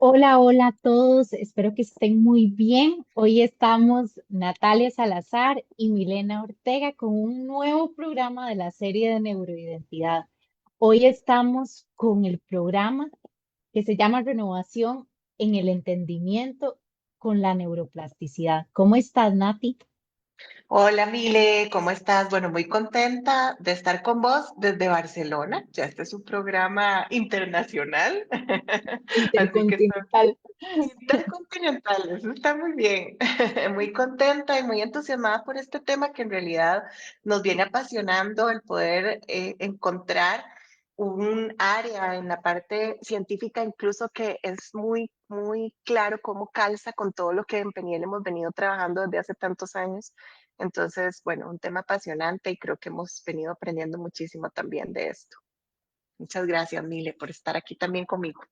Hola, hola a todos, espero que estén muy bien. Hoy estamos Natalia Salazar y Milena Ortega con un nuevo programa de la serie de neuroidentidad. Hoy estamos con el programa que se llama Renovación en el Entendimiento con la Neuroplasticidad. ¿Cómo estás, Nati? Hola Mile, ¿cómo estás? Bueno, muy contenta de estar con vos desde Barcelona. Ya este es un programa internacional, así que estoy Intercontinental. intercontinental, eso está muy bien. Muy contenta y muy entusiasmada por este tema que en realidad nos viene apasionando el poder encontrar un área en la parte científica incluso que es muy claro cómo calza con todo lo que en Peniel hemos venido trabajando desde hace tantos años. Entonces, bueno, un tema apasionante y creo que hemos venido aprendiendo muchísimo también de esto. Muchas gracias, Mile, por estar aquí también conmigo.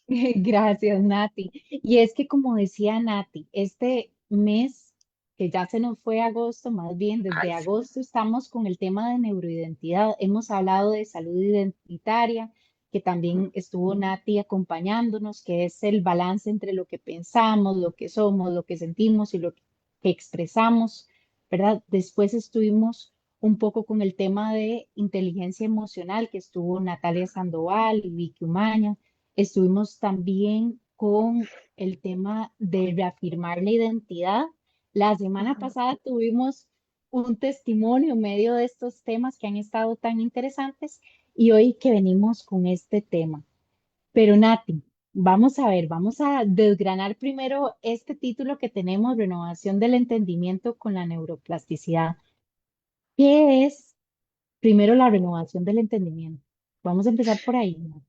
Gracias, Nati. Y es que como decía Nati, este mes que ya se nos fue agosto, más bien desde Ay, sí. agosto estamos con el tema de neuroidentidad. Hemos hablado de salud identitaria, que también estuvo Nati acompañándonos, que es el balance entre lo que pensamos, lo que somos, lo que sentimos y lo que expresamos, ¿verdad? Después estuvimos un poco con el tema de inteligencia emocional, que estuvo Natalia Sandoval y Vicky Umaña. Estuvimos también con el tema de reafirmar la identidad. La semana Ujú. pasada tuvimos un testimonio en medio de estos temas que han estado tan interesantes y hoy que venimos con este tema. Pero Nati, vamos a ver, vamos a desgranar primero este título que tenemos, Renovación del Entendimiento con la Neuroplasticidad. ¿Qué es primero la renovación del entendimiento? Vamos a empezar por ahí, ¿no?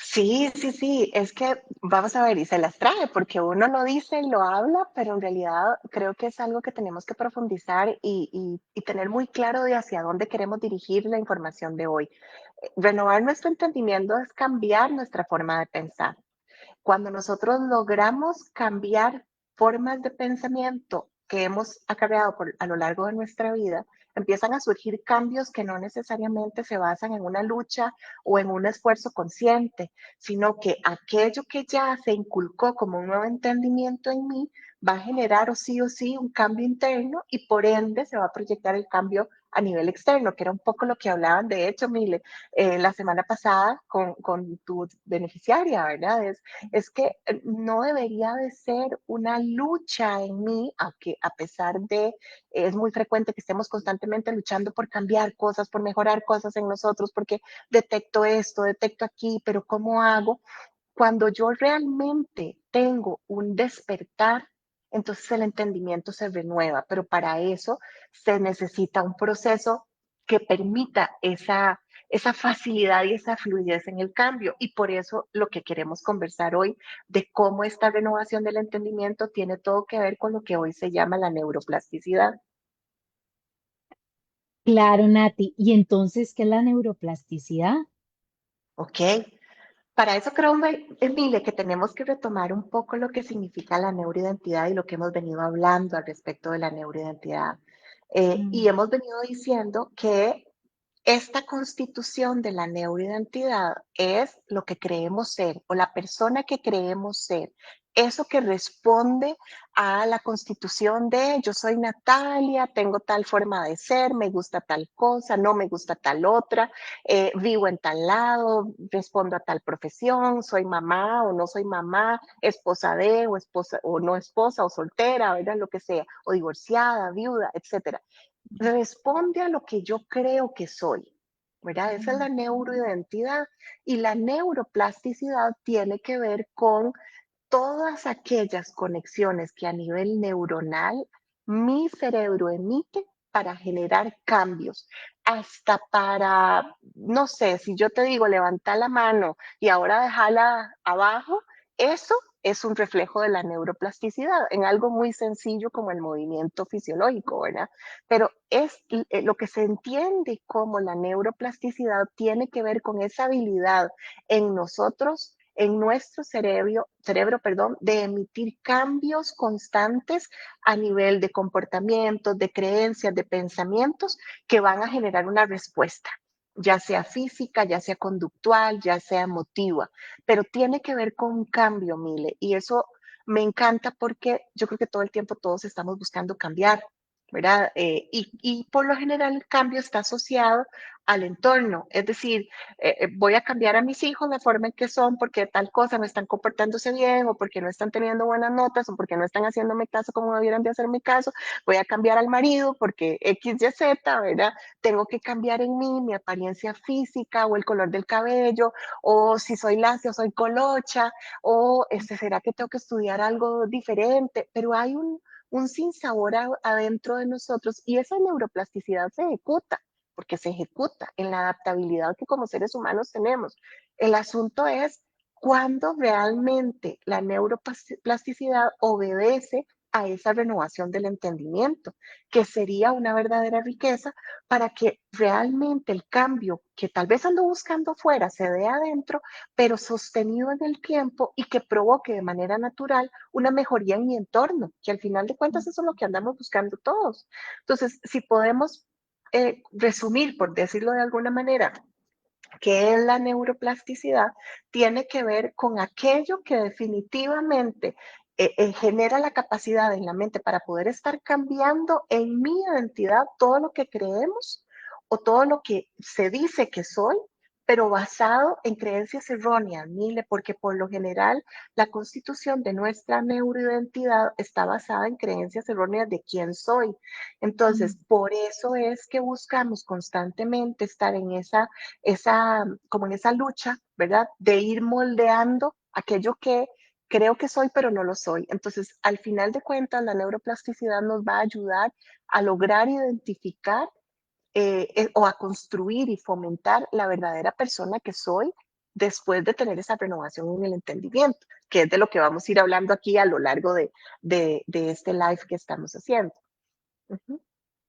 Sí, es que vamos a ver y se las trae porque uno lo dice y lo habla, pero en realidad creo que es algo que tenemos que profundizar y tener muy claro de hacia dónde queremos dirigir la información de hoy. Renovar nuestro entendimiento es cambiar nuestra forma de pensar. Cuando nosotros logramos cambiar formas de pensamiento que hemos acarreado a lo largo de nuestra vida, empiezan a surgir cambios que no necesariamente se basan en una lucha o en un esfuerzo consciente, sino que aquello que ya se inculcó como un nuevo entendimiento en mí va a generar o sí un cambio interno y por ende se va a proyectar el cambio a nivel externo, que era un poco lo que hablaban, de hecho, Mile, la semana pasada con tu beneficiaria, ¿verdad? Es que no debería de ser una lucha en mí, aunque a pesar de, es muy frecuente que estemos constantemente luchando por cambiar cosas, por mejorar cosas en nosotros, porque detecto esto, detecto aquí, pero ¿cómo hago? Cuando yo realmente tengo un despertar, entonces el entendimiento se renueva, pero para eso se necesita un proceso que permita esa facilidad y esa fluidez en el cambio. Y por eso lo que queremos conversar hoy de cómo esta renovación del entendimiento tiene todo que ver con lo que hoy se llama la neuroplasticidad. Claro, Nati. ¿Y entonces qué es la neuroplasticidad? ¿Ok? Para eso creo, Emilia, que tenemos que retomar un poco lo que significa la neuroidentidad y lo que hemos venido hablando al respecto de la neuroidentidad. Y Mm. hemos venido diciendo que esta constitución de la neuroidentidad es lo que creemos ser o la persona que creemos ser. Eso que responde a la constitución de yo soy Natalia, tengo tal forma de ser, me gusta tal cosa, no me gusta tal otra, vivo en tal lado, respondo a tal profesión, soy mamá o no soy mamá, esposa de o esposa o no esposa o soltera, ¿verdad? Lo que sea, o divorciada, viuda, etcétera. Responde a lo que yo creo que soy, ¿verdad? Esa es la neuroidentidad y la neuroplasticidad tiene que ver con todas aquellas conexiones que a nivel neuronal mi cerebro emite para generar cambios, hasta para, no sé, si yo te digo levanta la mano y ahora déjala abajo, eso es un reflejo de la neuroplasticidad en algo muy sencillo como el movimiento fisiológico, ¿verdad? Pero es lo que se entiende como la neuroplasticidad tiene que ver con esa habilidad en nosotros, en nuestro cerebro, de emitir cambios constantes a nivel de comportamientos, de creencias, de pensamientos que van a generar una respuesta. ya sea física, ya sea conductual, ya sea emotiva, pero tiene que ver con un cambio, Mile, y eso me encanta porque yo creo que todo el tiempo todos estamos buscando cambiar, ¿verdad? Y por lo general el cambio está asociado al entorno, es decir, voy a cambiar a mis hijos la forma en que son porque tal cosa no están comportándose bien o porque no están teniendo buenas notas o porque no están haciéndome caso como debieran de hacerme caso, voy a cambiar al marido porque X, Y, Z, ¿verdad? Tengo que cambiar en mí mi apariencia física o el color del cabello o si soy lacia o soy colocha o será que tengo que estudiar algo diferente, pero hay un sinsabor adentro de nosotros y esa neuroplasticidad se ejecuta porque se ejecuta en la adaptabilidad que como seres humanos tenemos. El asunto es cuando realmente la neuroplasticidad obedece a esa renovación del entendimiento, que sería una verdadera riqueza para que realmente el cambio que tal vez ando buscando fuera se dé adentro, pero sostenido en el tiempo y que provoque de manera natural una mejoría en mi entorno, que al final de cuentas eso es lo que andamos buscando todos. Entonces, si podemos resumir, por decirlo de alguna manera, que es la neuroplasticidad, tiene que ver con aquello que definitivamente genera la capacidad en la mente para poder estar cambiando en mi identidad todo lo que creemos o todo lo que se dice que soy, pero basado en creencias erróneas, Mile, porque por lo general la constitución de nuestra neuroidentidad está basada en creencias erróneas de quién soy. Entonces, por eso es que buscamos constantemente estar en como en esa lucha, ¿verdad? De ir moldeando aquello que creo que soy, pero no lo soy. Entonces, al final de cuentas, la neuroplasticidad nos va a ayudar a lograr identificar o a construir y fomentar la verdadera persona que soy después de tener esa renovación en el entendimiento, que es de lo que vamos a ir hablando aquí a lo largo de este live que estamos haciendo. Uh -huh.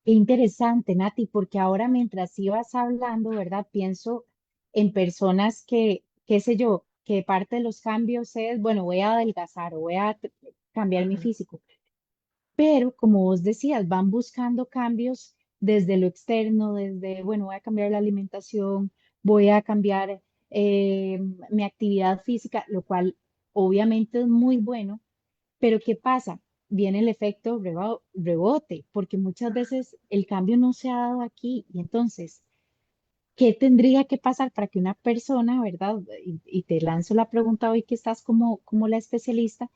Qué interesante, Nati, porque ahora mientras ibas hablando, ¿verdad? Pienso en personas que, qué sé yo, que parte de los cambios es, bueno, voy a adelgazar o voy a cambiar Uh mi -huh. físico, pero como vos decías, van buscando cambios desde lo externo, desde, bueno, voy a cambiar la alimentación, voy a cambiar mi actividad física, lo cual obviamente es muy bueno, pero ¿qué pasa? Viene el efecto rebote, porque muchas veces el cambio no se ha dado aquí. Y entonces, ¿qué tendría que pasar para que una persona, verdad? Y te lanzo la pregunta hoy que estás como la especialista,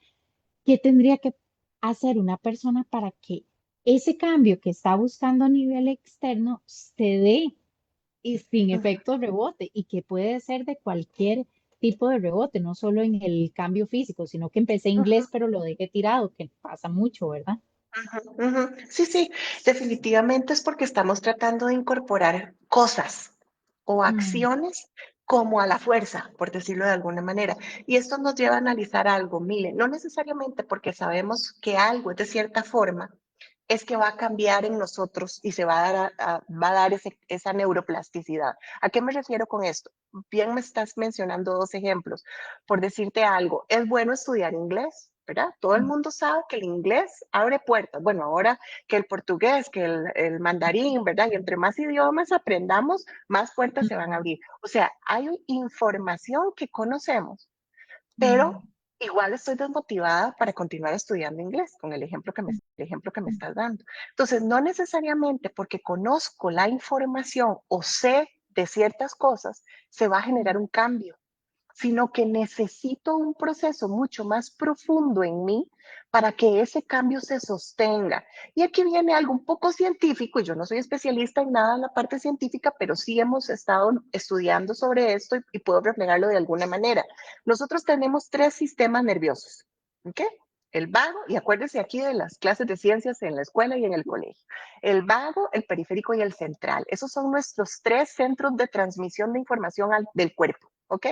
¿qué tendría que hacer una persona para que ese cambio que está buscando a nivel externo se dé y sin Uh -huh. efecto rebote y que puede ser de cualquier tipo de rebote, no solo en el cambio físico, sino que empecé Uh -huh. inglés pero lo dejé tirado, que pasa mucho, ¿verdad? Ujú, ujú. Sí, sí, definitivamente es porque estamos tratando de incorporar cosas o Mm, acciones como a la fuerza, por decirlo de alguna manera. Y esto nos lleva a analizar algo, mire, no necesariamente porque sabemos que algo es de cierta forma, es que va a cambiar en nosotros y se va a dar, va a dar esa neuroplasticidad. ¿A qué me refiero con esto? Bien me estás mencionando dos ejemplos. Por decirte algo, es bueno estudiar inglés, ¿verdad? Todo el mm, mundo sabe que el inglés abre puertas. Bueno, ahora que el portugués, que el mandarín, ¿verdad? Y entre más idiomas aprendamos, más puertas se van a mm, abrir. O sea, hay información que conocemos, pero mm, igual estoy desmotivada para continuar estudiando inglés, con el ejemplo que me mm, estás dando. Entonces, no necesariamente porque conozco la información o sé de ciertas cosas, se va a generar mm, un cambio, sino que necesito un proceso mucho más profundo en mí para que ese cambio se sostenga. Y aquí viene algo un poco científico, y yo no soy especialista en nada en la parte científica, pero sí hemos estado estudiando sobre esto y puedo reflejarlo de alguna manera. Nosotros tenemos tres sistemas nerviosos, ¿ok? El vago, y acuérdense aquí de las clases de ciencias en la escuela y en el colegio. El vago, el periférico y el central. Esos son nuestros tres centros de transmisión de información del cuerpo. ¿Ok?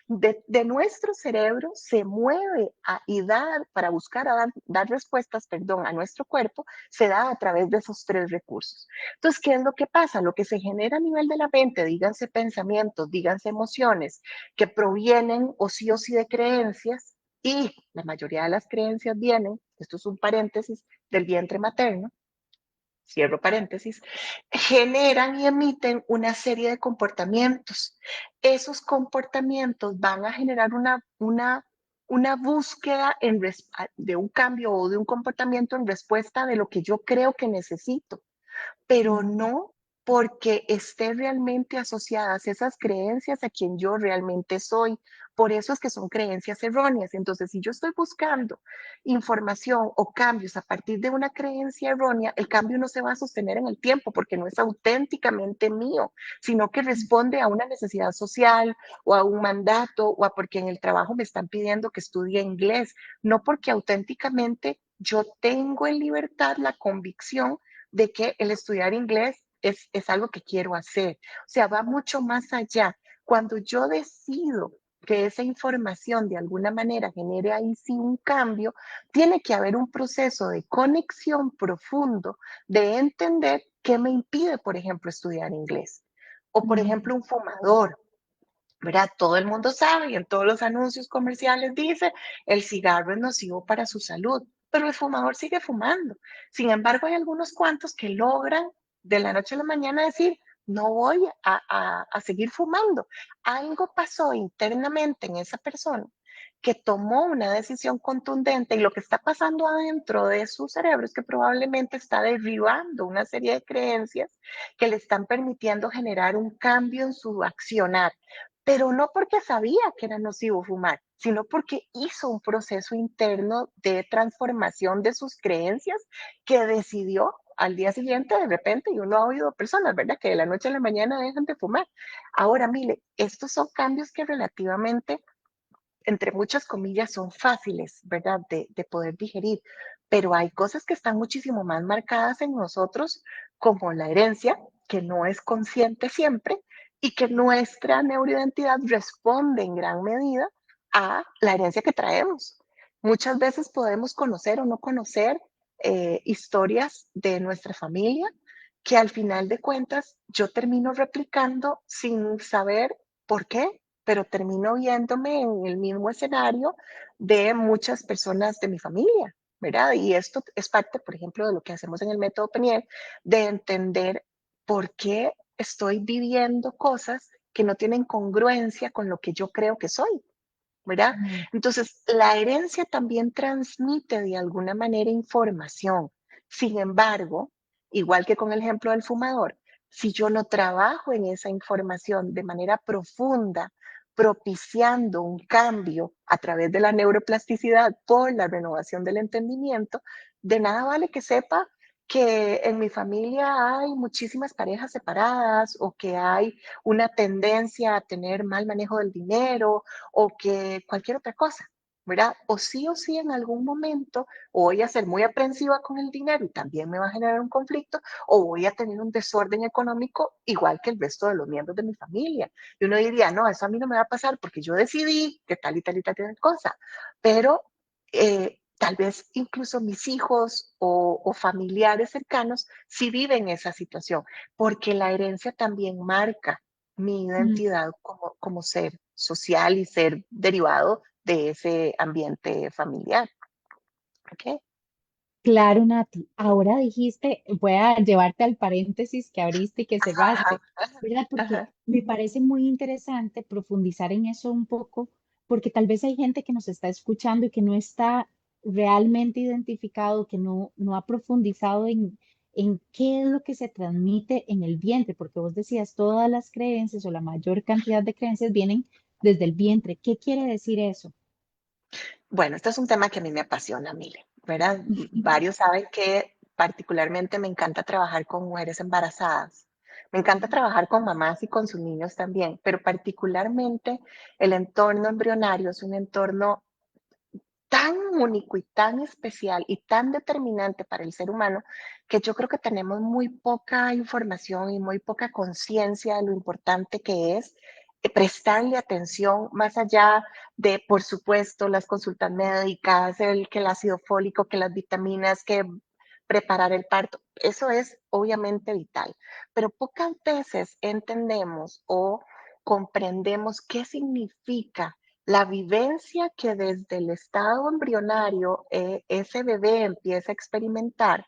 De nuestro cerebro se mueve y dar, para buscar dar respuestas, perdón, a nuestro cuerpo, se da a través de esos tres recursos. Entonces, ¿qué es lo que pasa? Lo que se genera a nivel de la mente, díganse pensamientos, díganse emociones, que provienen o sí de creencias, y la mayoría de las creencias vienen, esto es un paréntesis, del vientre materno, cierro paréntesis, generan y emiten una serie de comportamientos. Esos comportamientos van a generar una búsqueda de un cambio o de un comportamiento en respuesta de lo que yo creo que necesito, pero Mm, no porque esté realmente asociadas esas creencias a quien yo realmente soy. Por eso es que son creencias erróneas. Entonces, si yo estoy buscando información o cambios a partir de una creencia errónea, el cambio no se va a sostener en el tiempo porque no es auténticamente mío, sino que mm, responde a una necesidad social o a un mandato o a porque en el trabajo me están pidiendo que estudie inglés, no porque auténticamente yo tengo en libertad la convicción de que el estudiar inglés es algo que quiero hacer. O sea, va mucho más allá. Cuando yo decido que esa información de alguna manera genere ahí sí un cambio, tiene que haber un proceso de conexión profundo de entender qué me impide, por ejemplo, estudiar inglés. O, por mm, ejemplo, un fumador, ¿verdad? Todo el mundo sabe y en todos los anuncios comerciales dice, el cigarro es nocivo para su salud, pero el fumador sigue fumando. Sin embargo, hay algunos cuantos que logran de la noche a la mañana decir, no voy a seguir fumando. Algo pasó internamente en esa persona que tomó una decisión contundente y lo que está pasando adentro de su cerebro es que probablemente está derribando una serie de creencias que le están permitiendo generar un cambio en su accionar, pero no porque sabía que era nocivo fumar, sino porque hizo un proceso interno de transformación de sus creencias que decidió al día siguiente de repente, y uno ha oído personas, ¿verdad?, que de la noche a la mañana dejan de fumar. Ahora, mire, estos son cambios que relativamente entre muchas comillas, son fáciles, ¿verdad?, de poder digerir, pero hay cosas que están muchísimo más marcadas en nosotros, como la herencia, que no es consciente siempre, y que nuestra neuroidentidad responde en gran medida a la herencia que traemos. Muchas veces podemos conocer o no conocer historias de nuestra familia que al final de cuentas yo termino replicando sin saber por qué, pero termino viéndome en el mismo escenario de muchas personas de mi familia, ¿verdad? Y esto es parte, por ejemplo, de lo que hacemos en el método Peniel, de entender por qué estoy viviendo cosas que no tienen congruencia con lo que yo creo que soy, ¿verdad? mm, Entonces, la herencia también transmite de alguna manera información. Sin embargo, igual que con el ejemplo del fumador, si yo no trabajo en esa información de manera profunda, propiciando un cambio a través de la neuroplasticidad por la renovación del entendimiento, de nada vale que sepa que en mi familia hay muchísimas parejas separadas o que hay una tendencia a tener mal manejo del dinero o que cualquier otra cosa, ¿verdad? O sí en algún momento o voy a ser muy aprensiva con el dinero y también me va a generar un conflicto, o voy a tener un desorden económico igual que el resto de los miembros de mi familia. Y uno diría, no, eso a mí no me va a pasar porque yo decidí que tal y tal y tal, tal cosa, pero tal vez incluso mis hijos o familiares cercanos sí viven esa situación, porque la herencia también marca mi mm. identidad como ser social y ser derivado de ese ambiente familiar. ¿Ok? Claro, Nati. Ahora dijiste, voy a llevarte al paréntesis que abriste y que Ajá, cerraste, ¿verdad? Porque ajá. me parece muy interesante profundizar en eso un poco, porque tal vez hay gente que nos está escuchando y que no está realmente identificado, que no ha profundizado en qué es lo que se transmite en el vientre, porque vos decías, todas las creencias o la mayor cantidad de creencias vienen desde el vientre. ¿Qué quiere decir eso? Bueno, este es un tema que a mí me apasiona, Mile, ¿verdad? Varios saben que particularmente me encanta trabajar con mujeres embarazadas. Me encanta trabajar con mamás y con sus niños también, pero particularmente el entorno embrionario es un entorno tan único y tan especial y tan determinante para el ser humano que yo creo que tenemos muy poca información y muy poca conciencia de lo importante que es prestarle atención más allá de, por supuesto, las consultas médicas, que el ácido fólico, que las vitaminas, que preparar el parto. Eso es obviamente vital, pero pocas veces entendemos o comprendemos qué significa la vivencia que desde el estado embrionario ese bebé empieza a experimentar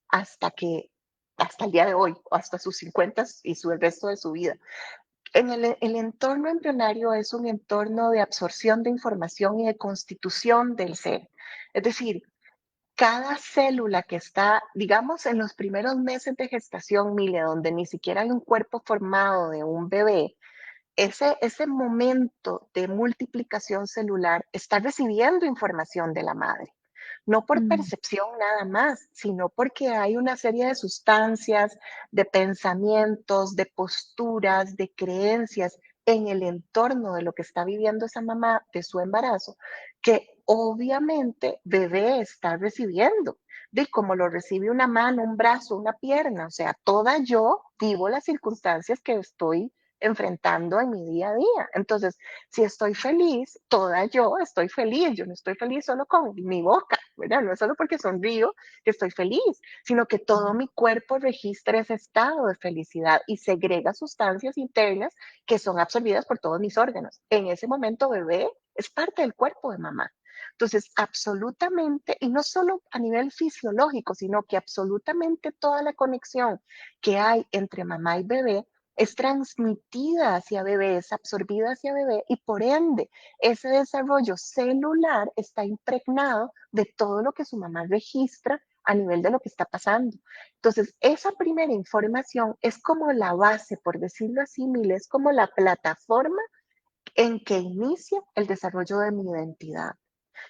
hasta que hasta el día de hoy, o hasta sus 50 y el resto de su vida. El entorno embrionario es un entorno de absorción de información y de constitución del ser. Es decir, cada célula que está, digamos, en los primeros meses de gestación, Mile, donde ni siquiera hay un cuerpo formado de un bebé, ese momento de multiplicación celular está recibiendo información de la madre, no por mm, percepción nada más, sino porque hay una serie de sustancias, de pensamientos, de posturas, de creencias en el entorno de lo que está viviendo esa mamá de su embarazo, que obviamente bebé está recibiendo, de cómo lo recibe una mano, un brazo, una pierna, o sea, toda yo vivo las circunstancias que estoy enfrentando en mi día a día. Entonces, si estoy feliz, toda yo estoy feliz. Yo no estoy feliz solo con mi boca, ¿verdad? No es solo porque sonrío que estoy feliz, sino que todo mi cuerpo registra ese estado de felicidad y segrega sustancias internas que son absorbidas por todos mis órganos. En ese momento, bebé es parte del cuerpo de mamá. Entonces, absolutamente, y no solo a nivel fisiológico, sino que absolutamente toda la conexión que hay entre mamá y bebé es transmitida hacia bebé, es absorbida hacia bebé y por ende ese desarrollo celular está impregnado de todo lo que su mamá registra a nivel de lo que está pasando. Entonces, esa primera información es como la base, por decirlo así, Mil, es como la plataforma en que inicia el desarrollo de mi identidad.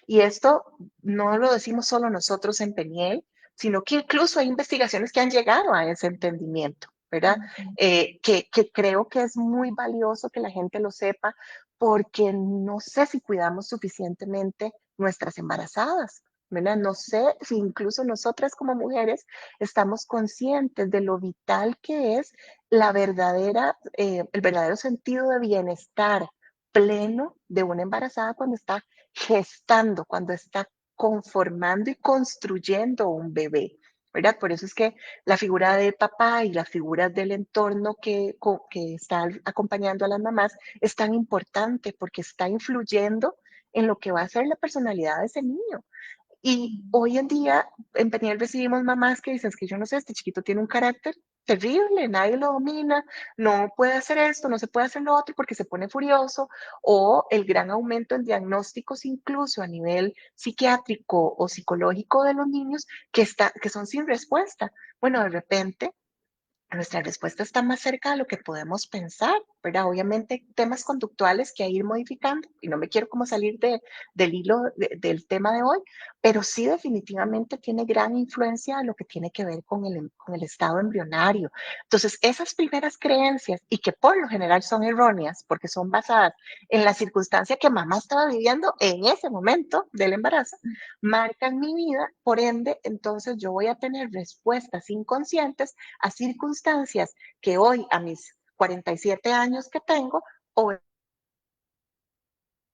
Y esto no lo decimos solo nosotros en Peniel, sino que incluso hay investigaciones que han llegado a ese entendimiento, ¿verdad? ujú, Que creo que es muy valioso que la gente lo sepa porque no sé si cuidamos suficientemente nuestras embarazadas, ¿verdad? No sé si incluso nosotras como mujeres estamos conscientes de lo vital que es el verdadero sentido de bienestar pleno de una embarazada cuando está gestando, cuando está conformando y construyendo un bebé, ¿verdad? Por eso es que la figura de papá y las figuras del entorno que está acompañando a las mamás es tan importante porque está influyendo en lo que va a ser la personalidad de ese niño. Y hoy en día en Peniel recibimos mamás que dicen, es que yo no sé, este chiquito tiene un carácter terrible, nadie lo domina, no puede hacer esto, no se puede hacer lo otro porque se pone furioso, o el gran aumento en diagnósticos incluso a nivel psiquiátrico o psicológico de los niños que son sin respuesta. Bueno, de repente nuestra respuesta está más cerca de lo que podemos pensar, ¿verdad? Obviamente temas conductuales que hay que ir modificando y no me quiero como salir del hilo del tema de hoy, pero sí definitivamente tiene gran influencia en lo que tiene que ver con el estado embrionario. Entonces, esas primeras creencias y que por lo general son erróneas porque son basadas en la circunstancia que mamá estaba viviendo en ese momento del embarazo, marcan mi vida, por ende, entonces yo voy a tener respuestas inconscientes a circunstancias que hoy, a mis 47 años que tengo,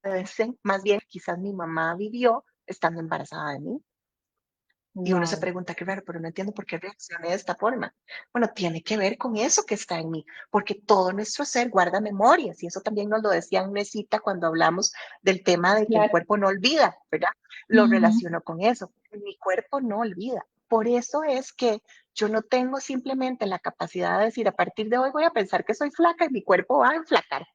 obedecen más bien quizás mi mamá vivió estando embarazada de mí. Y uno se wow, pregunta, qué raro, pero no entiendo por qué reaccioné de esta forma. Bueno, tiene que ver con eso que está en mí, porque todo nuestro ser guarda memorias, y eso también nos lo decía Mesita cuando hablamos del tema de que el claro. cuerpo no olvida, ¿verdad? Lo Ujú, relaciono con eso. Mi cuerpo no olvida. Por eso es que yo no tengo simplemente la capacidad de decir, a partir de hoy voy a pensar que soy flaca y mi cuerpo va a enflacar.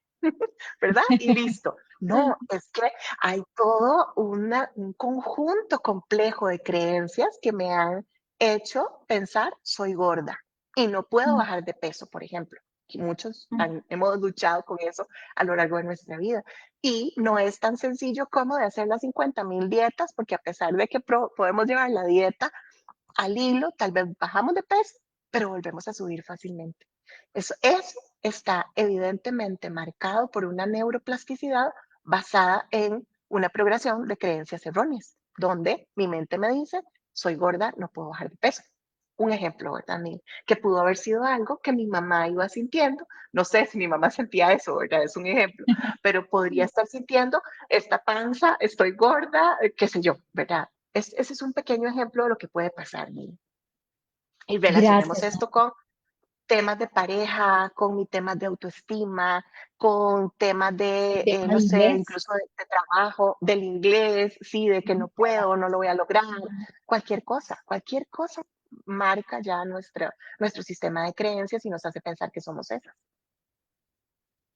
¿Verdad? Y listo. No, es que hay todo un conjunto complejo de creencias que me han hecho pensar soy gorda y no puedo mm, bajar de peso, por ejemplo. Y muchos mm, hemos luchado con eso a lo largo de nuestra vida. Y no es tan sencillo como de hacer las 50.000 dietas, porque a pesar de que podemos llevar la dieta al hilo, tal vez bajamos de peso, pero volvemos a subir fácilmente. Eso está evidentemente marcado por una neuroplasticidad basada en una progresión de creencias erróneas, donde mi mente me dice, soy gorda, no puedo bajar de peso. Un ejemplo, ¿verdad? Que pudo haber sido algo que mi mamá iba sintiendo. No sé si mi mamá sentía eso, ¿verdad? Es un ejemplo, pero podría estar sintiendo esta panza, estoy gorda, qué sé yo, ¿verdad? Ese es un pequeño ejemplo de lo que puede pasar, Mili. Y relacionemos gracias. esto con temas de pareja, con mis temas de autoestima, con temas El de, tema no de sé, inglés. incluso de trabajo, del inglés, sí, de que no puedo, no lo voy a lograr, Ujú, cualquier cosa marca ya nuestro sistema de creencias y nos hace pensar que somos esas.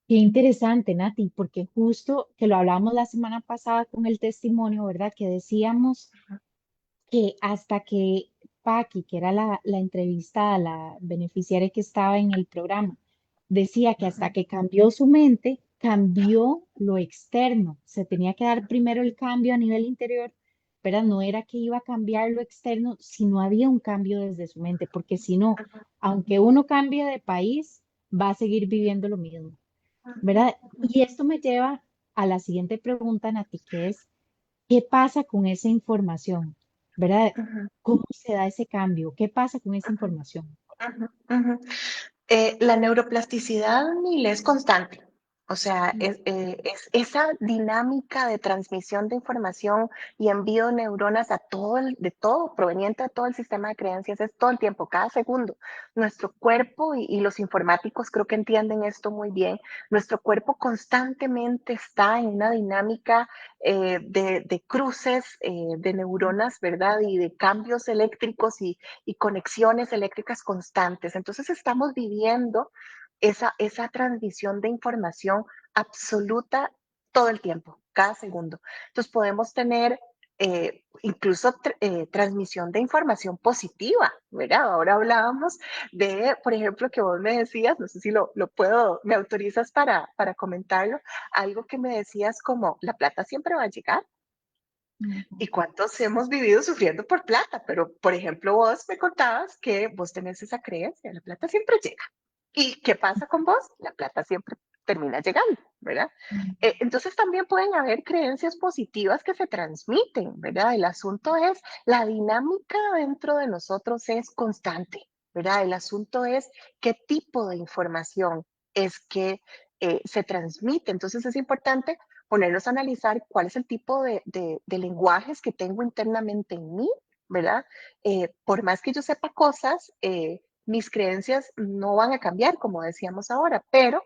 Qué interesante, Nati, porque justo que lo hablamos la semana pasada con el testimonio, ¿verdad? Que decíamos que hasta que Paqui, que era la entrevistada, la beneficiaria que estaba en el programa, decía que hasta Ujú, que cambió su mente, cambió lo externo. Se tenía que dar primero el cambio a nivel interior, pero no era que iba a cambiar lo externo si no había un cambio desde su mente, porque si no, ujú, aunque uno cambie de país, va a seguir viviendo lo mismo, ¿verdad? ujú, Y esto me lleva a la siguiente pregunta, Nati, que es, ¿qué pasa con esa información? ¿Verdad? ujú, ¿Cómo se da ese cambio? ¿Qué pasa con esa ujú, información? ujú, ujú. La neuroplasticidad, Mil, es constante. O sea, Mm, es esa dinámica de transmisión de información y envío de neuronas a de todo, proveniente de todo el sistema de creencias, es todo el tiempo, cada segundo. Nuestro cuerpo y los informáticos creo que entienden esto muy bien. Nuestro cuerpo constantemente está en una dinámica de cruces de neuronas, ¿verdad? Y de cambios eléctricos y conexiones eléctricas constantes. Entonces estamos viviendo esa transmisión de información absoluta todo el tiempo, cada segundo. Entonces podemos tener incluso transmisión de información positiva, ¿verdad? Ahora hablábamos de, por ejemplo, que vos me decías, no sé si lo puedo, me autorizas para comentarlo, algo que me decías como, la plata siempre va a llegar, ujú. ¿y cuántos hemos vivido sufriendo por plata? Pero, por ejemplo, vos me contabas que vos tenés esa creencia, la plata siempre llega. ¿Y qué pasa con vos? La plata siempre termina llegando, ¿verdad? Entonces también pueden haber creencias positivas que se transmiten, ¿verdad? El asunto es, la dinámica dentro de nosotros es constante, ¿verdad? El asunto es qué tipo de información es que se transmite. Entonces es importante ponernos a analizar cuál es el tipo de lenguajes que tengo internamente en mí, ¿verdad? Por más que yo sepa cosas, mis creencias no van a cambiar, como decíamos ahora, pero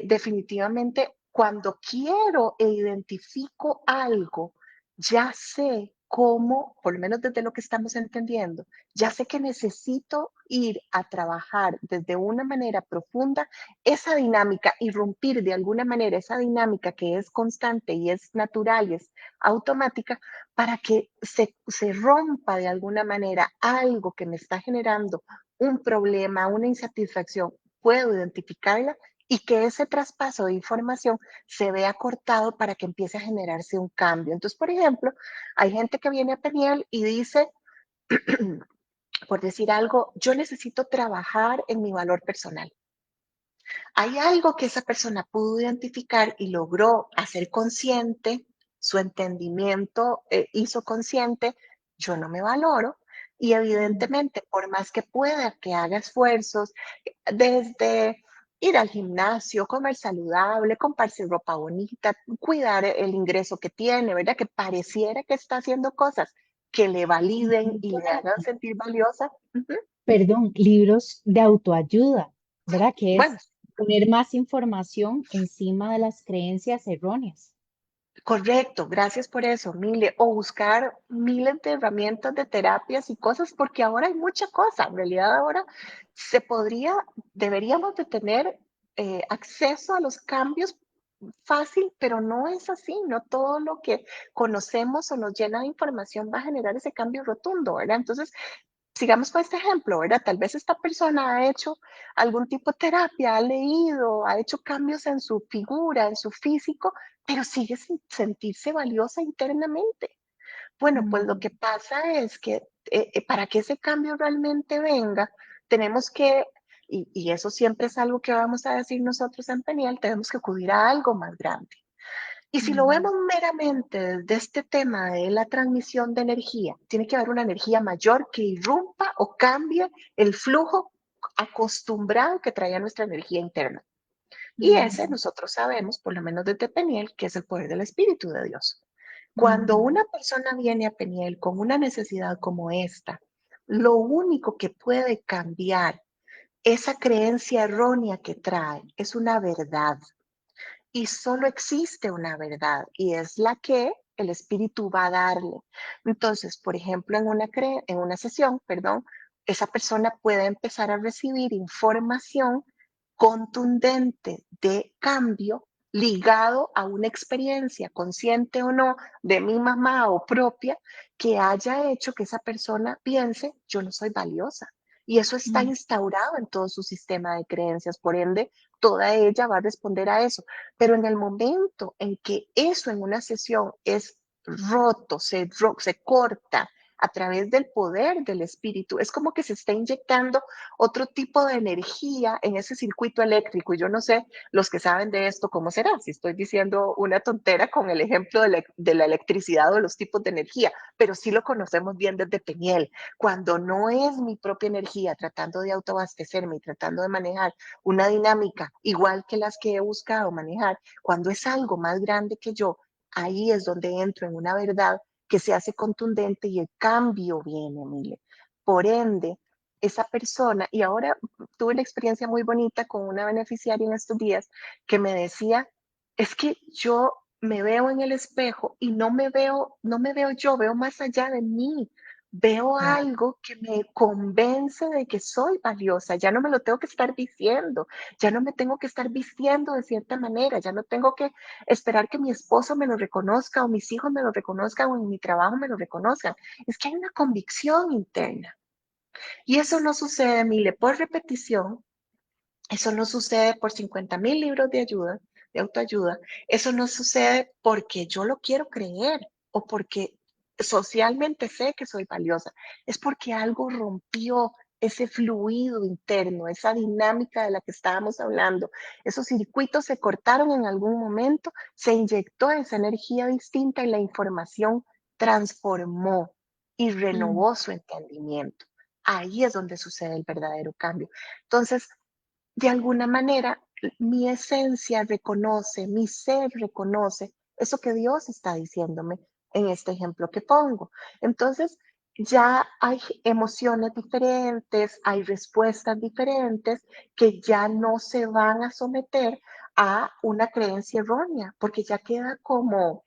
definitivamente cuando quiero e identifico algo, ya sé cómo, por lo menos desde lo que estamos entendiendo, ya sé que necesito ir a trabajar desde una manera profunda esa dinámica, irrumpir de alguna manera esa dinámica que es constante y es natural y es automática para que se rompa de alguna manera algo que me está generando un problema, una insatisfacción, puedo identificarla y que ese traspaso de información se vea cortado para que empiece a generarse un cambio. Entonces, por ejemplo, hay gente que viene a Peniel y dice, por decir algo, yo necesito trabajar en mi valor personal. Hay algo que esa persona pudo identificar y logró hacer consciente, su entendimiento hizo consciente, yo no me valoro y Mm, evidentemente por más que pueda que haga esfuerzos desde ir al gimnasio, comer saludable, comprarse ropa bonita, cuidar el ingreso que tiene, ¿verdad? Que pareciera que está haciendo cosas que le validen y incluso, le hagan Nati, sentir valiosa. Ujú. perdón, libros de autoayuda, ¿verdad? Que Bueno, es poner más información encima de las creencias erróneas. correcto, gracias por eso, Mile. O buscar miles de herramientas de terapias y cosas, porque ahora hay mucha cosa. En realidad ahora se podría, deberíamos de tener acceso a los cambios fácil, pero no es así. No todo lo que conocemos o nos llena de información va a generar ese cambio rotundo, ¿verdad? Entonces, sigamos con este ejemplo, ¿verdad? Tal vez esta persona ha hecho algún tipo de terapia, ha leído, ha hecho cambios en su figura, en su físico, pero sigue sin sentirse valiosa internamente. Bueno, pues lo Mm, que pasa es que para que ese cambio realmente venga, tenemos que, y eso siempre es algo que vamos a decir nosotros en Peniel, tenemos que acudir a algo más grande. Y si lo mm, vemos meramente desde este tema de la transmisión de energía, tiene que haber una energía mayor que irrumpa o cambie el flujo acostumbrado que traía nuestra energía interna. Y ese mm, nosotros sabemos, por lo menos desde Peniel, que es el poder del Espíritu de Dios. Cuando mm, una persona viene a Peniel con una necesidad como esta, lo único que puede cambiar esa creencia errónea que trae es una verdad y solo existe una verdad y es la que el espíritu va a darle. Entonces, por ejemplo, en una sesión, perdón, esa persona puede empezar a recibir información contundente de cambio ligado a una experiencia, consciente o no, de mi mamá o propia, que haya hecho que esa persona piense, yo no soy valiosa. Y eso está Mm, instaurado en todo su sistema de creencias, por ende, toda ella va a responder a eso. Pero en el momento en que eso en una sesión es roto, se corta, a través del poder del espíritu. Es como que se está inyectando otro tipo de energía en ese circuito eléctrico. Y yo no sé, los que saben de esto, ¿cómo será? Si estoy diciendo una tontera con el ejemplo de la electricidad o los tipos de energía, pero sí lo conocemos bien desde Peniel. Cuando no es mi propia energía tratando de autoabastecerme y tratando de manejar una dinámica igual que las que he buscado manejar, cuando es algo más grande que yo, ahí es donde entro en una verdad que se hace contundente y el cambio viene, Mile. Por ende, esa persona, y ahora tuve una experiencia muy bonita con una beneficiaria en estos días que me decía, es que yo me veo en el espejo y no me veo yo, veo más allá de mí. Veo wow. algo que me convence de que soy valiosa, ya no me lo tengo que estar diciendo, ya no me tengo que estar vistiendo de cierta manera, ya no tengo que esperar que mi esposo me lo reconozca o mis hijos me lo reconozcan o en mi trabajo me lo reconozcan. Es que hay una convicción interna. Y eso no sucede, Mile, por repetición, eso no sucede por 50,000 libros de ayuda, de autoayuda. Eso no sucede porque yo lo quiero creer o porque socialmente sé que soy valiosa. Es porque algo rompió ese fluido interno, esa dinámica de la que estábamos hablando. Esos circuitos se cortaron en algún momento, se inyectó esa energía distinta y la información transformó y Mm, renovó su entendimiento. Ahí es donde sucede el verdadero cambio. Entonces, de alguna manera, mi esencia reconoce, mi ser reconoce eso que Dios está diciéndome en este ejemplo que pongo. Entonces, ya hay emociones diferentes, hay respuestas diferentes que ya no se van a someter a una creencia errónea, porque ya queda como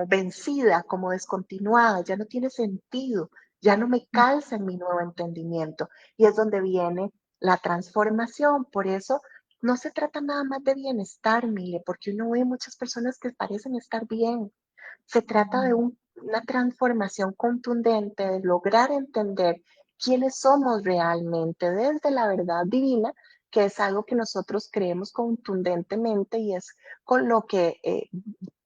vencida, como descontinuada, ya no tiene sentido, ya no me mm. calza en mi nuevo entendimiento. Y es donde viene la transformación. Por eso no se trata nada más de bienestar, Mile, porque uno ve muchas personas que parecen estar bien. Se trata de una transformación contundente, de lograr entender quiénes somos realmente desde la verdad divina, que es algo que nosotros creemos contundentemente y es con lo que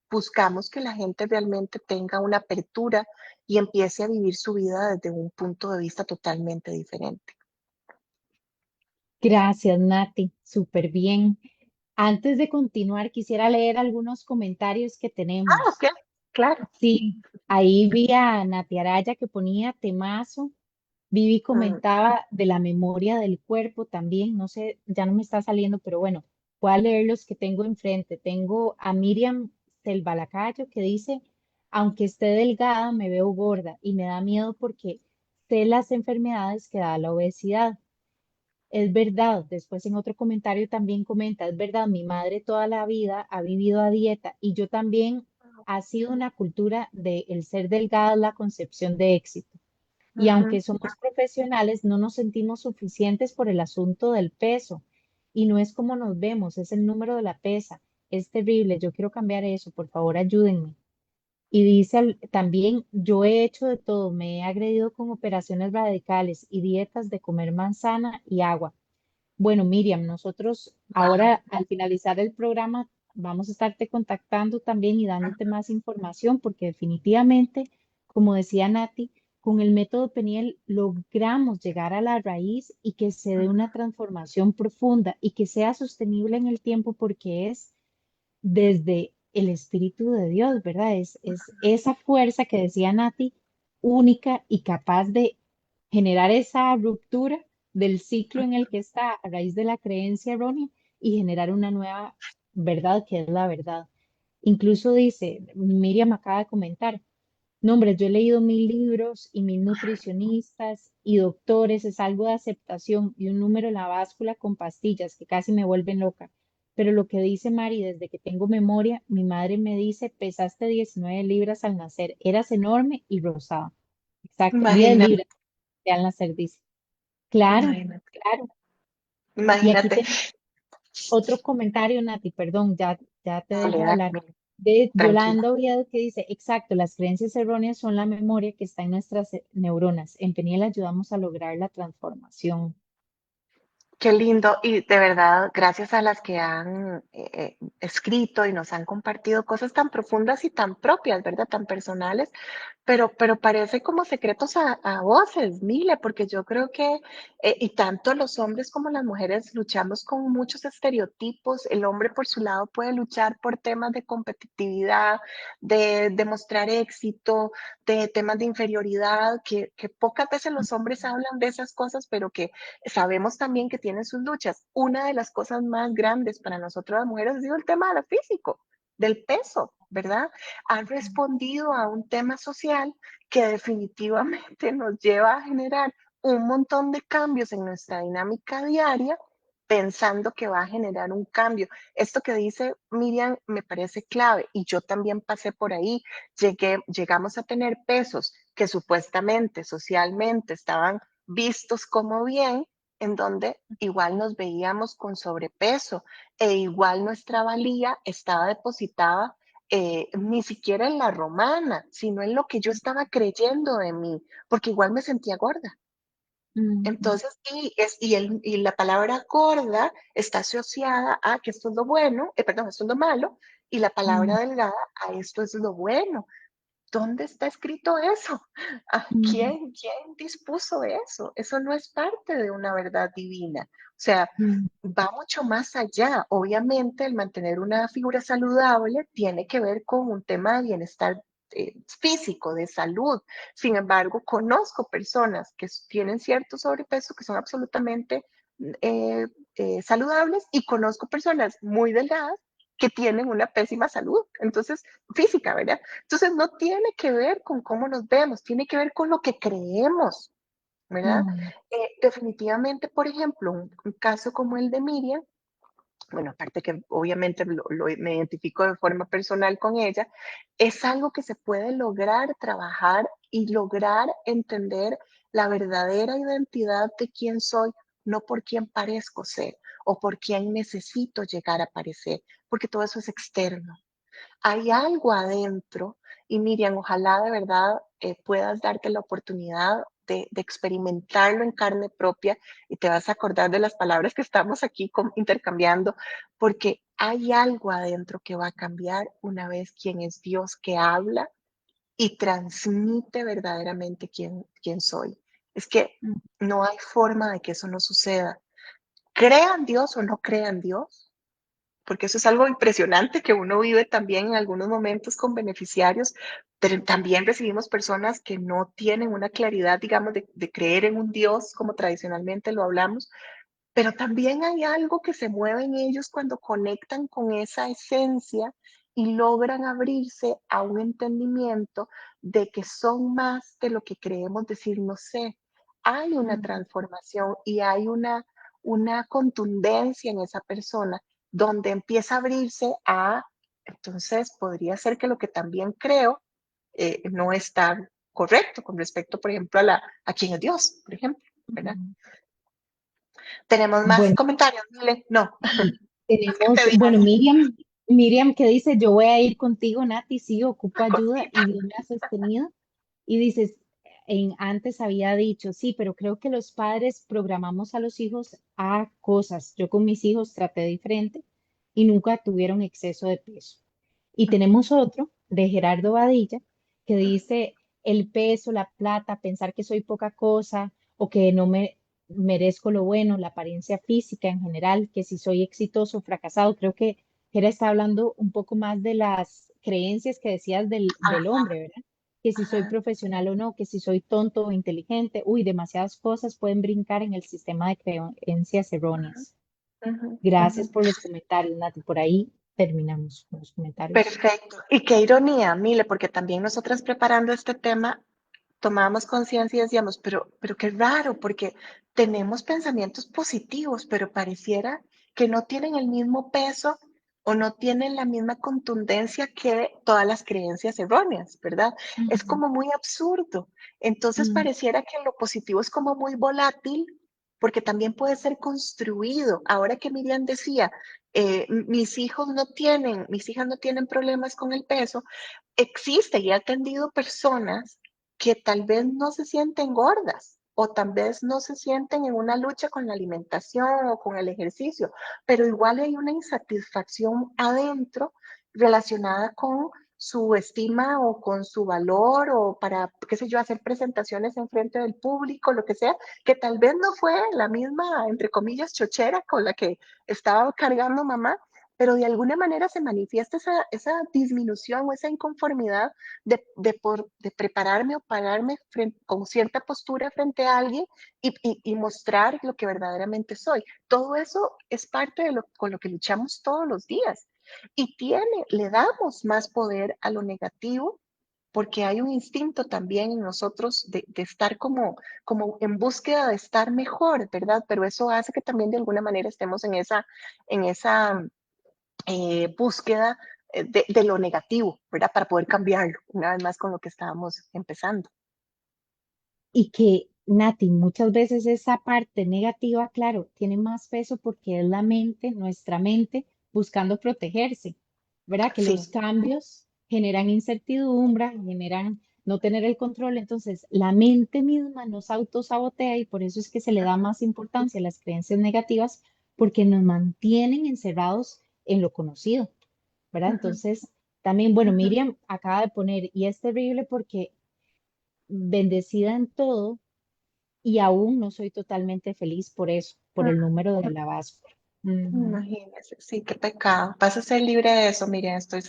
buscamos que la gente realmente tenga una apertura y empiece a vivir su vida desde un punto de vista totalmente diferente. Gracias, Nati. Súper bien. Antes de continuar, quisiera leer algunos comentarios que Ah, tenemos. ok, claro. Sí, ahí vi a Nati Araya que ponía temazo. Vivi Mm, comentaba de la memoria del cuerpo también. No sé, ya no me está saliendo, pero bueno, voy a leer los que tengo enfrente. Tengo a Miriam Selvalacayo que dice, aunque esté delgada, me veo gorda y me da miedo porque sé las enfermedades que da la obesidad. Es verdad, después en otro comentario también comenta, es verdad, mi madre toda la vida ha vivido a dieta y yo también ha sido una cultura de el ser delgada es la concepción de éxito. Y ujú. aunque somos profesionales, no nos sentimos suficientes por el asunto del peso. Y no es como nos vemos, es el número de la pesa. Es terrible, yo quiero cambiar eso, por favor, ayúdenme. Y dice también, yo he hecho de todo, me he agredido con operaciones radicales y dietas de comer manzana y agua. Bueno, Miriam, nosotros Wow. ahora al finalizar el programa vamos a estarte contactando también y dándote más información porque definitivamente, como decía Nati, con el método Peniel logramos llegar a la raíz y que se dé una transformación profunda y que sea sostenible en el tiempo porque es desde el Espíritu de Dios, ¿verdad? Es esa fuerza que decía Nati, única y capaz de generar esa ruptura del ciclo en el que está a raíz de la creencia errónea y generar una nueva verdad que es la verdad. Incluso dice, Miriam acaba de comentar, no, hombre, yo he leído 1000 libros y 1000 nutricionistas y doctores, es algo de aceptación y un número en la báscula con pastillas que casi me vuelven loca. Pero lo que dice Mari, desde que tengo memoria, mi madre me dice, pesaste 19 libras al nacer, eras enorme y rosada. Exacto, 10 Imagínate. libras. al nacer, dice. Claro, Imagínate, claro. Y aquí imagínate. tenemos otro comentario, Nati, perdón, ya te Dale, dejo dale, hablar. mira, De tranquila. Yolanda Oviedo que dice, exacto, las creencias erróneas son la memoria que está en nuestras neuronas. En Peniel ayudamos a lograr la transformación. Qué lindo y de verdad, gracias a las que han escrito y nos han compartido cosas tan profundas y tan propias, ¿verdad? Tan personales, pero parece como secretos a voces, Mile, porque yo creo que, y tanto los hombres como las mujeres luchamos con muchos estereotipos. El hombre por su lado puede luchar por temas de competitividad, de demostrar éxito, de temas de inferioridad, que pocas veces los hombres hablan de esas cosas, pero que sabemos también que tienen sus luchas. Una de las cosas más grandes para nosotros las mujeres ha sido el tema del físico, del peso, ¿verdad? Han respondido a un tema social que definitivamente nos lleva a generar un montón de cambios en nuestra dinámica diaria pensando que va a generar un cambio. Esto que dice Miriam me parece clave y yo también pasé por ahí. Llegamos a tener pesos que supuestamente socialmente estaban vistos como bien, en donde igual nos veíamos con sobrepeso e igual nuestra valía estaba depositada ni siquiera en la romana, sino en lo que yo estaba creyendo de mí, porque igual me sentía gorda. Ujú, Entonces, y la palabra gorda está asociada a que esto es lo bueno, perdón, esto es lo malo, y la palabra ujú, delgada a esto es lo bueno. ¿Dónde está escrito eso? ¿A ujú, quién dispuso eso? Eso no es parte de una verdad divina. O sea, ujú, va mucho más allá. Obviamente, el mantener una figura saludable tiene que ver con un tema de bienestar físico, de salud. Sin embargo, conozco personas que tienen cierto sobrepeso que son absolutamente eh, saludables y conozco personas muy delgadas que tienen una pésima salud, entonces física, ¿verdad? Entonces no tiene que ver con cómo nos vemos, tiene que ver con lo que creemos, ¿verdad? ujú, Definitivamente, por ejemplo, un caso como el de Miriam, bueno, aparte que obviamente me identifico de forma personal con ella, es algo que se puede lograr trabajar y lograr entender la verdadera identidad de quién soy, no por quién parezco ser o por quién necesito llegar a parecer, porque todo eso es externo. Hay algo adentro y Miriam, ojalá de verdad puedas darte la oportunidad de experimentarlo en carne propia y te vas a acordar de las palabras que estamos aquí intercambiando, porque hay algo adentro que va a cambiar una vez quien es Dios que habla y transmite verdaderamente quién soy. Es que ujú, no hay forma de que eso no suceda. Crean Dios o no crean Dios, porque eso es algo impresionante que uno vive también en algunos momentos con beneficiarios, pero también recibimos personas que no tienen una claridad, digamos, de creer en un Dios como tradicionalmente lo hablamos, pero también hay algo que se mueve en ellos cuando conectan con esa esencia y logran abrirse a un entendimiento de que son más de lo que creemos decir, no sé. Hay una ujú, transformación y hay una contundencia en esa persona donde empieza a abrirse a, entonces podría ser que lo que también creo no está correcto con respecto, por ejemplo, a quién es Dios, por ejemplo, ¿verdad? ujú. ¿Tenemos más Bueno, comentarios? Dile, no, y es que te tenemos, di bueno, así. Miriam que dice, yo voy a ir contigo, Nati, sí, ocupo ayuda Cosita. y Dios me ha sostenido. Y dices, antes había dicho, sí, pero creo que los padres programamos a los hijos a cosas. Yo con mis hijos traté diferente y nunca tuvieron exceso de peso. Y tenemos otro de Gerardo Badilla que dice, el peso, la plata, pensar que soy poca cosa o que no me merezco lo bueno, la apariencia física en general, que si soy exitoso o fracasado. Creo que Gera está hablando un poco más de las creencias que decías del Ajá, hombre, ¿verdad? Que si soy ajá, profesional o no, que si soy tonto o inteligente. Uy, demasiadas cosas pueden brincar en el sistema de creencias erróneas. ujú, ujú. Gracias por los comentarios, Nati. Por ahí terminamos con los comentarios. Perfecto. Y qué ironía, Mile, porque también nosotras preparando este tema tomábamos conciencia y decíamos, pero qué raro, porque tenemos pensamientos positivos, pero pareciera que no tienen el mismo peso o no tienen la misma contundencia que todas las creencias erróneas, ¿verdad? Es Ujú, como muy absurdo. Entonces ujú, pareciera que lo positivo es como muy volátil, porque también puede ser construido. Ahora que Miriam decía, mis hijas no tienen problemas con el peso, existe y he atendido personas que tal vez no se sienten gordas o tal vez no se sienten en una lucha con la alimentación o con el ejercicio, pero igual hay una insatisfacción adentro relacionada con su estima o con su valor o para, qué sé yo, hacer presentaciones en frente del público, lo que sea, que tal vez no fue la misma, entre comillas, chochera con la que estaba cargando mamá, pero de alguna manera se manifiesta esa disminución o esa inconformidad de prepararme o pararme con cierta postura frente a alguien y mostrar lo que verdaderamente soy. Todo eso es parte de con lo que luchamos todos los días. Y le damos más poder a lo negativo porque hay un instinto también en nosotros de estar como en búsqueda de estar mejor, ¿verdad? Pero eso hace que también de alguna manera estemos en esa búsqueda de lo negativo, ¿verdad? Para poder cambiarlo, una vez más con lo que estábamos empezando. y que, Nati, muchas veces esa parte negativa, claro, tiene más peso porque es la mente, nuestra mente, buscando protegerse, ¿verdad? Que los Sí. cambios generan incertidumbre, generan no tener el control, entonces la mente misma nos autosabotea y por eso es que se le da más importancia a las creencias negativas porque nos mantienen encerrados en lo conocido, ¿verdad? Ujú, Entonces, también, bueno, ujú, Miriam acaba de poner, y es terrible porque bendecida en todo y aún no soy totalmente feliz por eso, por el número de la báscula. Ujú. imagínese, sí, qué pecado. Vas a ser libre de eso, Miriam, estoy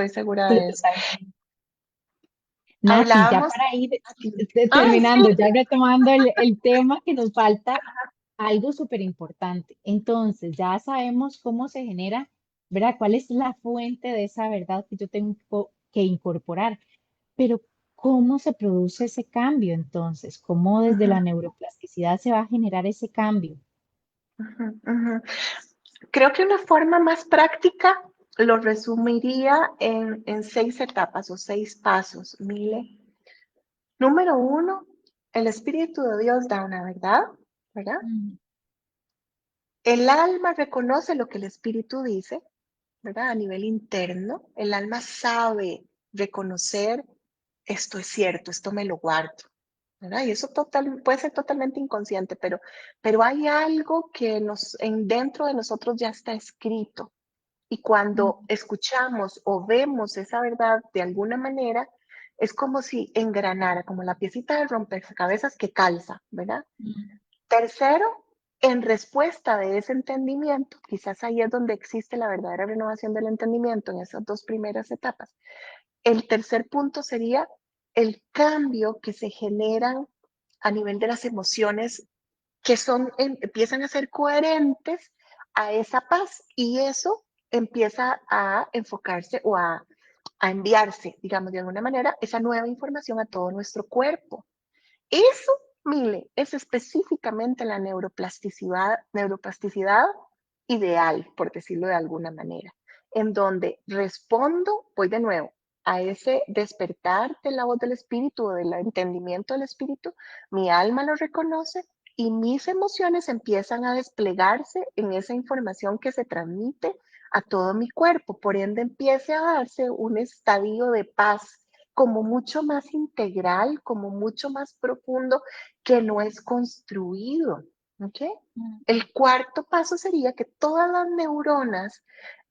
segura Sí, de eso. totalmente. Nati, ya Hablábamos, para ir ay, sí, terminando, ya retomando el tema que nos falta, algo súper importante. Entonces, ya sabemos cómo se genera, ¿verdad? ¿Cuál es la fuente de esa verdad que yo tengo que incorporar? Pero, ¿cómo se produce ese cambio entonces? ¿Cómo desde ujú, la neuroplasticidad se va a generar ese cambio? ujú, ujú. Creo que una forma más práctica lo resumiría en 6 etapas o 6 pasos, Mile. Número 1, el Espíritu de Dios da una verdad, ¿verdad? Mm, El alma reconoce lo que el Espíritu dice, ¿verdad? A nivel interno, el alma sabe reconocer, esto es cierto, esto me lo guardo, ¿verdad? Y eso puede ser totalmente inconsciente, pero hay algo que dentro de nosotros ya está escrito. Y mm, cuando escuchamos o vemos esa verdad de alguna manera, es como si engranara, como la piecita de rompecabezas que calza, ¿verdad? mm, Tercero, en respuesta de ese entendimiento, quizás ahí es donde existe la verdadera renovación del entendimiento en esas 2 primeras etapas. El tercer punto sería el cambio que se generan a nivel de las emociones que empiezan a ser coherentes a esa paz y eso empieza a enfocarse o a enviarse, digamos, de alguna manera, esa nueva información a todo nuestro cuerpo. Eso, Mile, es específicamente la neuroplasticidad ideal, por decirlo de alguna manera, en donde respondo, voy de nuevo, a ese despertar de la voz del espíritu o del entendimiento del espíritu, mi alma lo reconoce y mis emociones empiezan a desplegarse en esa información que se transmite a todo mi cuerpo. Por ende, empieza a darse un estadio de paz como mucho más integral, como mucho más profundo, que no es construido. ¿Ok? mm, El cuarto paso sería que todas las neuronas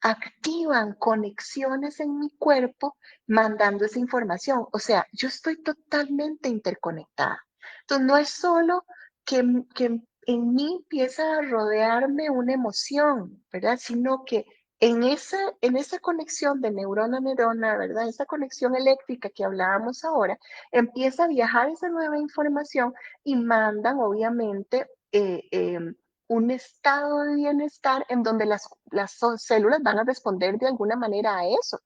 activan conexiones en mi cuerpo mandando esa información. O sea, yo estoy totalmente interconectada. Entonces, no es solo que en mí empieza a rodearme una emoción, ¿verdad? Sino que en esa conexión de neurona a neurona, ¿verdad? Esa conexión eléctrica que hablábamos ahora, empieza a viajar esa nueva información y mandan, obviamente, un estado de bienestar en donde las células van a responder de alguna manera a eso,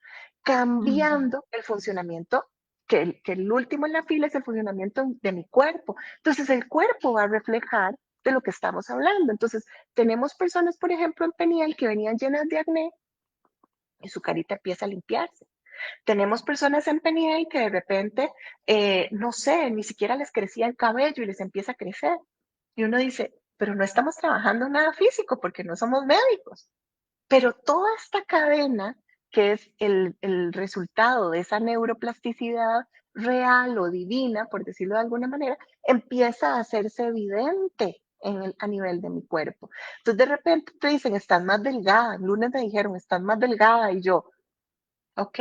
mm, cambiando el funcionamiento, que el último en la fila es el funcionamiento de mi cuerpo. Entonces, el cuerpo va a reflejar de lo que estamos hablando. Entonces, tenemos personas, por ejemplo, en Peniel que venían llenas de acné y su carita empieza a limpiarse. Tenemos personas en Peniel que de repente, no sé, ni siquiera les crecía el cabello y les empieza a crecer. Y uno dice, pero no estamos trabajando nada físico porque no somos médicos. Pero toda esta cadena, que es el resultado de esa neuroplasticidad real o divina, por decirlo de alguna manera, empieza a hacerse evidente a nivel de mi cuerpo. Entonces de repente te dicen, estás más delgada. El lunes me dijeron, estás más delgada. Y yo, ok,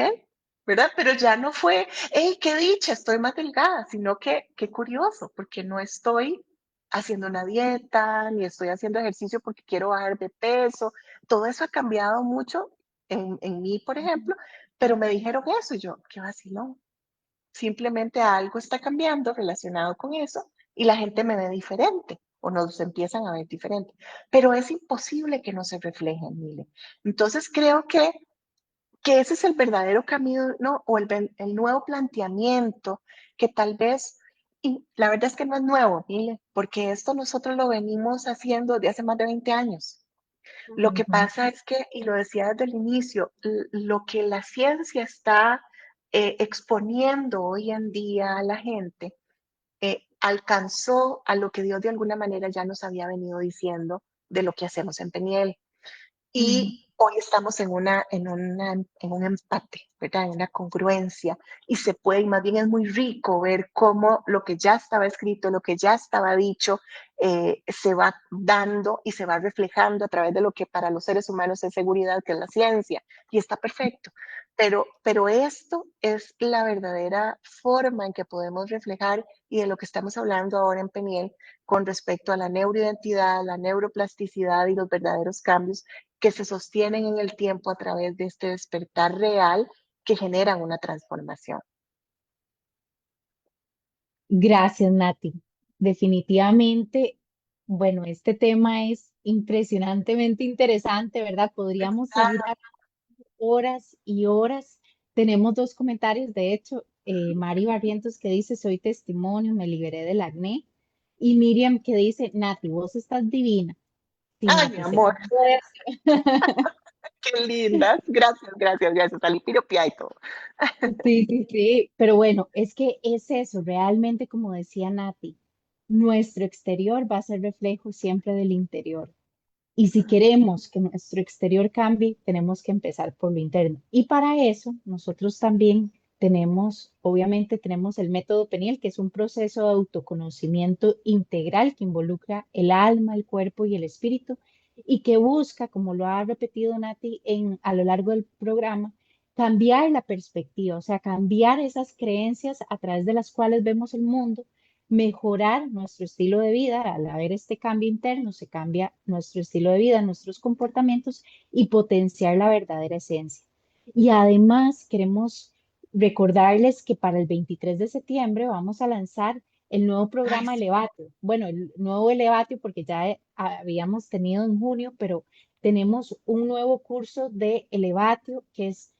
¿verdad? Pero ya no fue, hey, qué dicha, estoy más delgada, sino que qué curioso, porque no estoy haciendo una dieta, ni estoy haciendo ejercicio porque quiero bajar de peso. Todo eso ha cambiado mucho en mí, por ejemplo, pero me dijeron eso y yo, qué vacilón. Simplemente algo está cambiando relacionado con eso y la gente me ve diferente o nos empiezan a ver diferente. Pero es imposible que no se refleje en Mile. Entonces creo que ese es el verdadero camino, ¿no? O el nuevo planteamiento que tal vez, y la verdad es que no es nuevo, Mile, porque esto nosotros lo venimos haciendo desde hace más de 20 años. Lo que Ujú. pasa es que, y lo decía desde el inicio, lo que la ciencia está exponiendo hoy en día a la gente, alcanzó a lo que Dios de alguna manera ya nos había venido diciendo de lo que hacemos en Peniel. Ujú. Y hoy estamos en un empate, ¿verdad? En una congruencia y se puede, y más bien es muy rico ver cómo lo que ya estaba escrito, lo que ya estaba dicho, se va dando y se va reflejando a través de lo que para los seres humanos es seguridad, que es la ciencia, y está perfecto. Pero esto es la verdadera forma en que podemos reflejar y de lo que estamos hablando ahora en Peniel con respecto a la neuroidentidad, la neuroplasticidad y los verdaderos cambios que se sostienen en el tiempo a través de este despertar real que generan una transformación. Gracias, Nati. Definitivamente, bueno, este tema es impresionantemente interesante, ¿verdad? Podríamos seguir horas y horas. Tenemos dos comentarios, de hecho, Mari Barrientos que dice, soy testimonio, me liberé del acné. Y Miriam que dice, Nati, vos estás divina. Sí, Ay, mi Nati, amor, segundo eso. qué lindas. Gracias, gracias, gracias. Salí piropeada y todo. Sí, sí, sí, pero bueno, es que es eso, realmente como decía Nati, nuestro exterior va a ser reflejo siempre del interior. Y si queremos que nuestro exterior cambie, tenemos que empezar por lo interno. Y para eso, nosotros también obviamente tenemos el método Peniel, que es un proceso de autoconocimiento integral que involucra el alma, el cuerpo y el espíritu, y que busca, como lo ha repetido Nati a lo largo del programa, cambiar la perspectiva, o sea, cambiar esas creencias a través de las cuales vemos el mundo, mejorar nuestro estilo de vida. Al haber este cambio interno, se cambia nuestro estilo de vida, nuestros comportamientos y potenciar la verdadera esencia. Y además queremos recordarles que para el 23 de septiembre vamos a lanzar el nuevo Ay, programa sí. Elevatio. Bueno, el nuevo Elevatio porque ya habíamos tenido en junio, pero tenemos un nuevo curso de Elevatio que es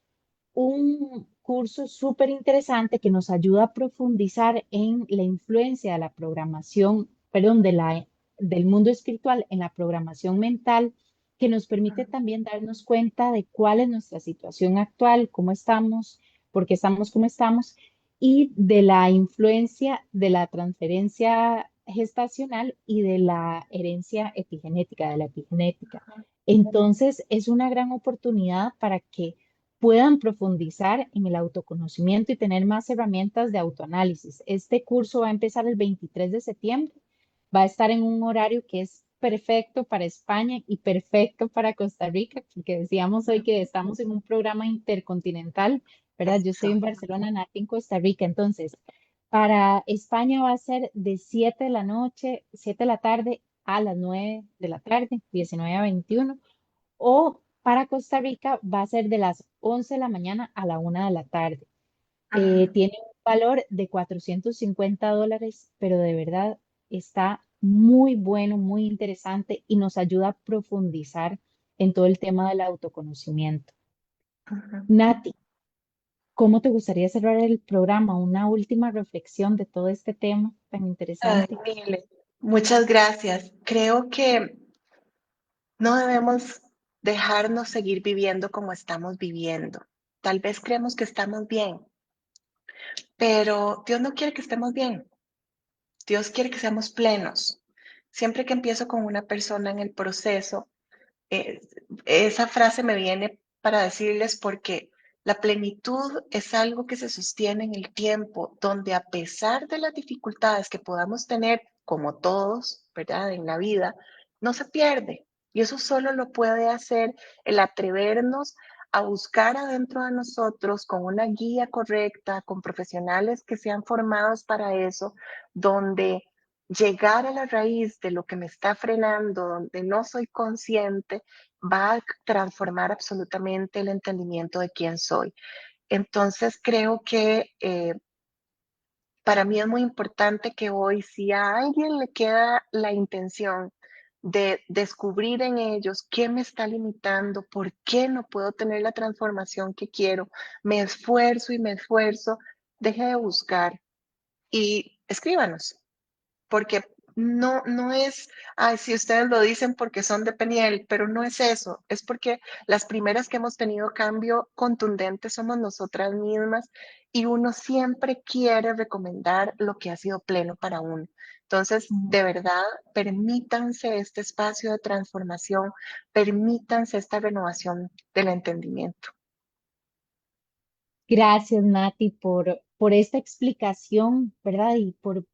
un curso súper interesante que nos ayuda a profundizar en la influencia de la programación, perdón, del mundo espiritual en la programación mental, que nos permite también darnos cuenta de cuál es nuestra situación actual, cómo estamos, por qué estamos como estamos, y de la influencia de la transferencia gestacional y de la herencia epigenética, de la epigenética. Entonces, es una gran oportunidad para que puedan profundizar en el autoconocimiento y tener más herramientas de autoanálisis. Este curso va a empezar el 23 de septiembre, va a estar en un horario que es perfecto para España y perfecto para Costa Rica, porque decíamos hoy que estamos en un programa intercontinental, ¿verdad? Yo estoy Eso. en Barcelona, Nati en Costa Rica, entonces para España va a ser de 7 de la noche, 7 de la tarde a las 9 de la tarde, 19 a 21, o para Costa Rica va a ser de las 11 de la mañana a la 1 de la tarde. Ujú. Tiene un valor de $450, pero de verdad está muy bueno, muy interesante y nos ayuda a profundizar en todo el tema del autoconocimiento. Ujú. Nati, ¿cómo te gustaría cerrar el programa? Una última reflexión de todo este tema tan Ay, interesante. Mile, muchas gracias. Creo que no debemos dejarnos seguir viviendo como estamos viviendo. Tal vez creemos que estamos bien, pero Dios no quiere que estemos bien. Dios quiere que seamos plenos. Siempre que empiezo con una persona en el proceso, eh, esa frase me viene para decirles porque la plenitud es algo que se sostiene en el tiempo, donde a pesar de las dificultades que podamos tener, como todos, ¿verdad? En la vida, no se pierde. Y eso solo lo puede hacer el atrevernos a buscar adentro de nosotros con una guía correcta, con profesionales que sean formados para eso, donde llegar a la raíz de lo que me está frenando, donde no soy consciente, va a transformar absolutamente el entendimiento de quién soy. Entonces creo que para mí es muy importante que hoy, si a alguien le queda la intención de descubrir en ellos qué me está limitando, por qué no puedo tener la transformación que quiero, me esfuerzo y me esfuerzo, deje de buscar y escríbanos porque no es, ay, si ustedes lo dicen porque son de Peniel, pero no es eso, es porque las primeras que hemos tenido cambio contundente somos nosotras mismas y uno siempre quiere recomendar lo que ha sido pleno para uno. Entonces, Mm. de verdad, permítanse este espacio de transformación, permítanse esta renovación del entendimiento. Gracias, Nati, por esta explicación, ¿verdad? Y por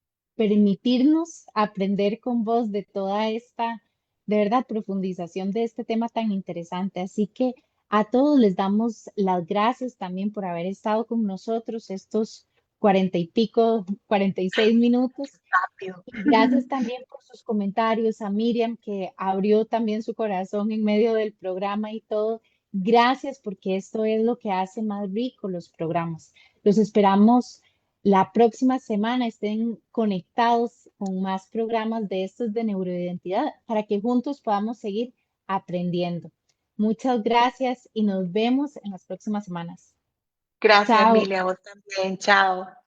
permitirnos aprender con vos de toda esta, de verdad, profundización de este tema tan interesante. Así que a todos les damos las gracias también por haber estado con nosotros estos 40 y pico, 46 minutos. Rápido. Y gracias también por sus comentarios, a Miriam, que abrió también su corazón en medio del programa y todo. Gracias porque esto es lo que hace más rico los programas. Los esperamos la próxima semana. Estén conectados con más programas de estos de neuroidentidad para que juntos podamos seguir aprendiendo. Muchas gracias y nos vemos en las próximas semanas. Gracias, Chao. Emilia, vos también. Chao.